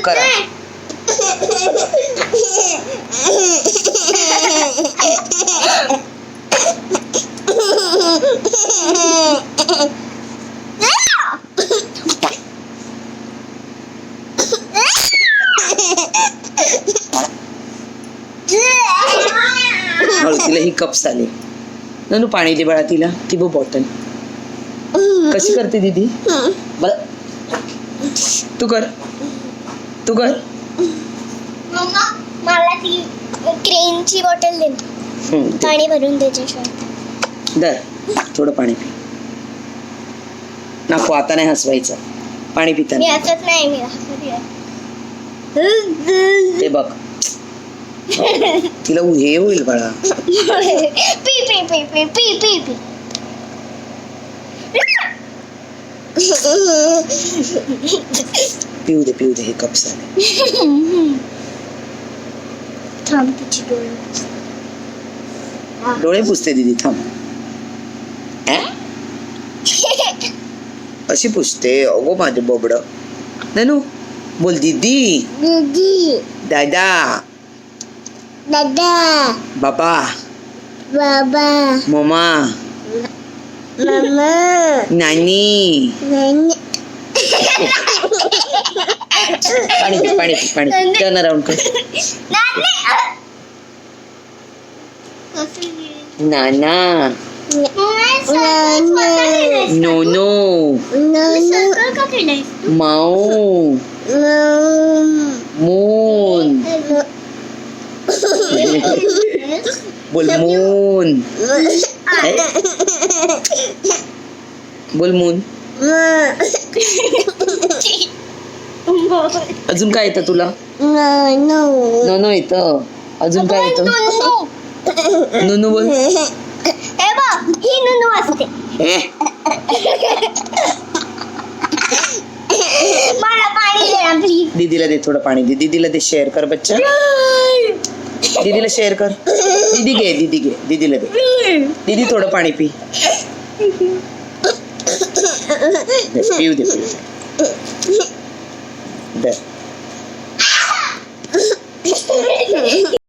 करा. हळू तिला ही कप्स आले. ननू पाणी दे बाळा तिला. ती बघ बॉटल कशी करते दीदी. तू कर तू कर. मला ती क्रेनची बॉटल दे. पाणी भरून द्यायची. दर थोडं पाणी पी. नको आता नाही हसवायचं. पाणी पिता मी हसत नाही. मी हसत ते बघ तिला हे होईल बाळा. P P P P P P P. पिऊ दे हे कप्स आले. थांब तिची डोळे पुसते दीदी. थांब अशी पुसते. अगो माझे बोबड. ननू बोल दीदी. दीदी. दादा. दादा. बाबा. बाबा. मम्मा. मम्मा. नानी. नानी. पाणी टर्न अराउंड कर. नाना. नोनो. माऊ. मून. बोल मून. बोल मून. अजून काय येतं तुला. नो येतं. अजून काय येतं. नुनू बोल. हे बघ ही नुनू असते. मला पाणी दे ना प्लीज. दीदीला दे थोडं पाणी दे. दीदीला दे. शेअर कर बच्चा. दीदीला शेअर कर. दीदी घे दीदीला दे. दीदी थोडं पाणी पी. पिऊ दे. दे.